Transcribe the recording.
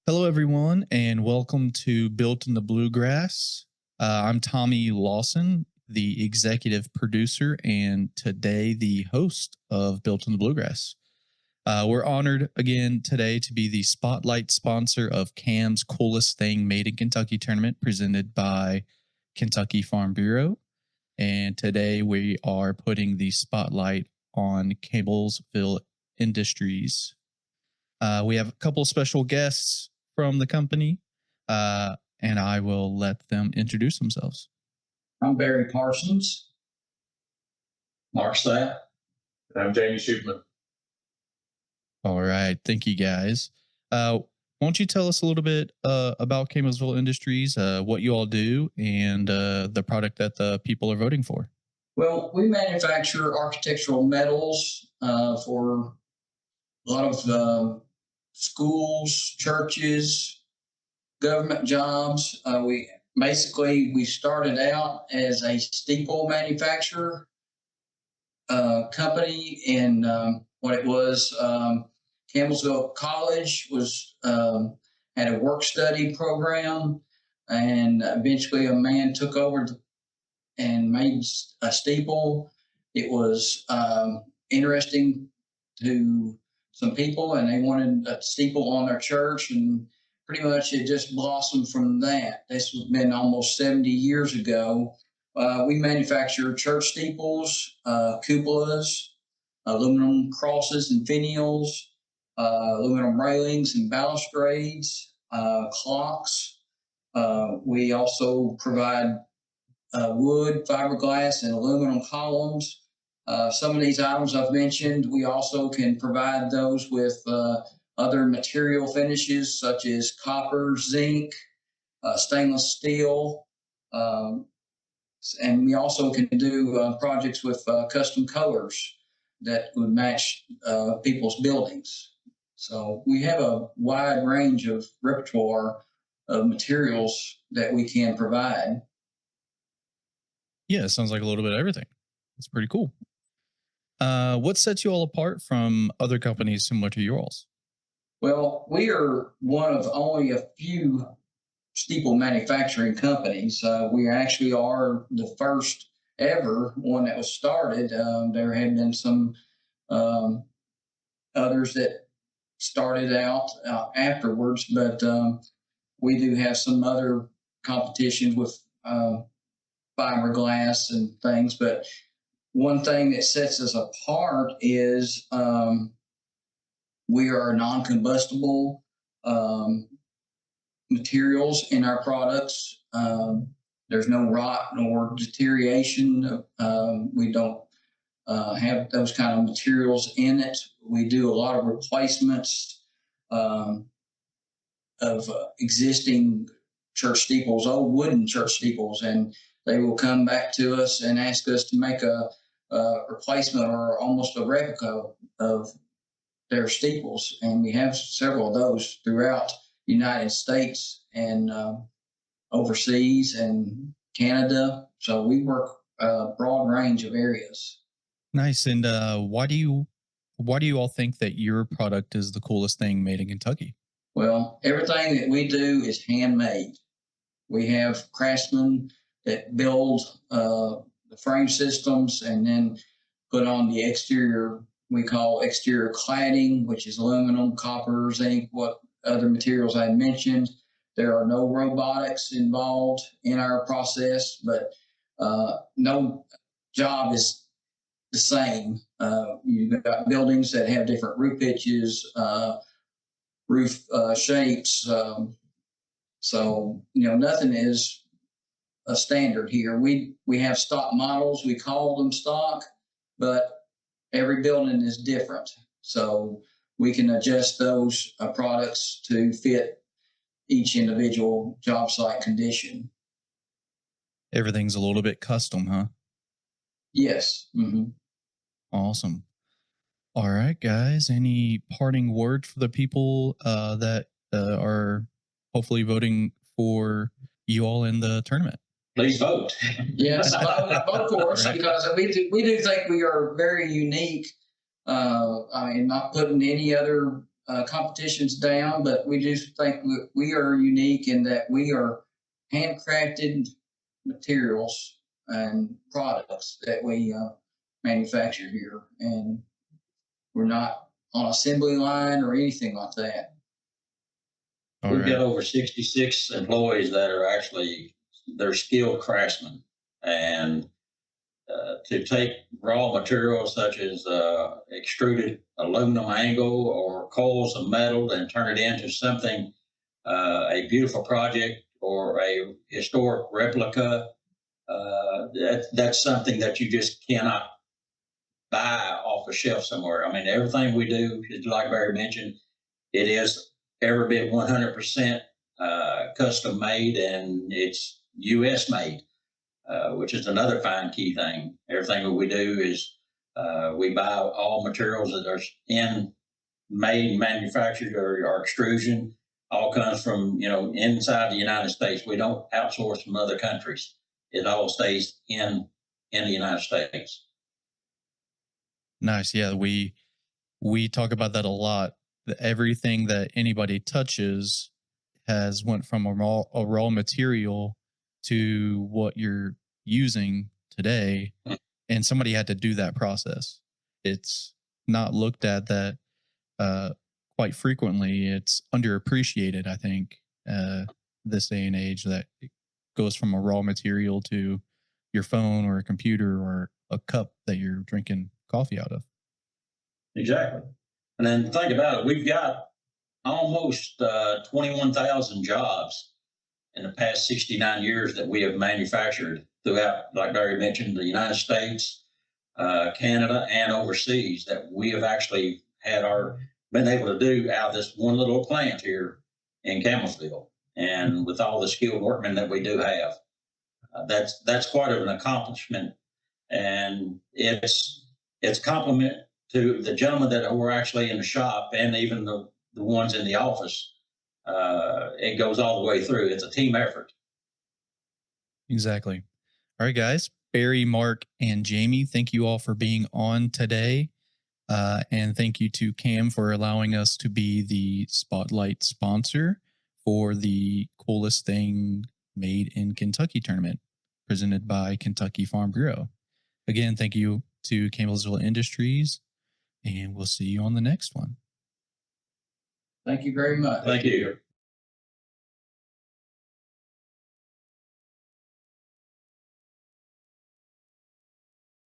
Hello, everyone, and welcome to Built in the Bluegrass. I'm Tommy Lawson, the executive producer, and today the host of Built in the Bluegrass. We're honored again today to be the spotlight sponsor of CAM's Coolest Thing Made in Kentucky tournament presented by Kentucky Farm Bureau. And today we are putting the spotlight on Campbellsville Industries. We have a couple special guests from the company, and I will let them introduce themselves. I'm Barry Parsons. Mark Stapp. I'm Jamie Shootman. All right. Thank you, guys. Won't you tell us a little bit about Campbellsville Industries, what you all do, and the product that the people are voting for? Well, we manufacture architectural metals for a lot of schools, churches, government jobs. We started out as a steeple manufacturer company, and what it was, Campbellsville College had a work study program, and eventually a man took over and made a steeple. It was interesting to some people, and they wanted a steeple on their church, and pretty much it just blossomed from that. This has been almost 70 years ago. We manufacture church steeples, cupolas, aluminum crosses and finials, aluminum railings and balustrades, clocks. We also provide wood, fiberglass, and aluminum columns. Some of these items I've mentioned, we also can provide those with other material finishes such as copper, zinc, stainless steel, and we also can do projects with custom colors that would match people's buildings. So we have a wide range of repertoire of materials that we can provide. Yeah, it sounds like a little bit of everything. It's pretty cool. What sets you all apart from other companies similar to yours? Well, we are one of only a few steeple manufacturing companies. We actually are the first ever one that was started. There had been some others that started out afterwards, but we do have some other competitions with fiberglass and things. But one thing that sets us apart is we are non-combustible materials in our products. There's no rot nor deterioration. We don't have those kind of materials in it. We do a lot of replacements of existing church steeples, old wooden church steeples, and they will come back to us and ask us to make a replacement or almost a replica of their steeples. And we have several of those throughout the United States and overseas and Canada. So we work a broad range of areas. Nice. And why do you all think that your product is the coolest thing made in Kentucky? Well, everything that we do is handmade. We have craftsmen that build the frame systems and then put on the exterior, we call exterior cladding, which is aluminum, copper, zinc, what other materials I mentioned. There are no robotics involved in our process, but no job is the same. You've got buildings that have different roof pitches, roof shapes. So, nothing is a standard here. We have stock models. We call them stock, but every building is different. So we can adjust those products to fit each individual job site condition. Everything's a little bit custom, huh? Yes. Mm-hmm. Awesome. All right, guys. Any parting word for the people that are hopefully voting for you all in the tournament? Please vote. Yes, vote for us, right? Because we do think we are very unique. Not putting any other competition's down, but we do think we are unique in that we are handcrafted materials and products that we manufacture here, and we're not on assembly line or anything like that. All We've right. got over 66 employees that are actually, they're skilled craftsmen. And to take raw materials such as extruded aluminum angle or coils of metal and turn it into something, a beautiful project or a historic replica, that's something that you just cannot buy off a shelf somewhere. I mean, everything we do, like Barry mentioned, it is every bit 100% custom made, and it's U.S. made. Which is another fine key thing. Everything that we do is we buy all materials that are made, manufactured, or extrusion. All comes from inside the United States. We don't outsource from other countries. It all stays in the United States. Nice. Yeah, we talk about that a lot. That everything that anybody touches has went from a raw material to what you're using today, and somebody had to do that process. It's not looked at that uh, quite frequently. It's underappreciated, I think, this day and age, that it goes from a raw material to your phone or a computer or a cup that you're drinking coffee out of. Exactly. And then think about it. We've got almost 21,000 jobs in the past 69 years that we have manufactured throughout, like Barry mentioned, the United States, Canada, and overseas, that we have actually been able to do out of this one little plant here in Campbellsville. And with all the skilled workmen that we do have, that's quite of an accomplishment. And it's a compliment to the gentlemen that were actually in the shop, and even the ones in the office. It goes all the way through. It's a team effort. Exactly. All right, guys. Barry, Mark, and Jamie, thank you all for being on today. And thank you to Cam for allowing us to be the spotlight sponsor for the Coolest Thing Made in Kentucky tournament presented by Kentucky Farm Bureau. Again, thank you to Campbellsville Industries, and we'll see you on the next one. Thank you very much. Thank you.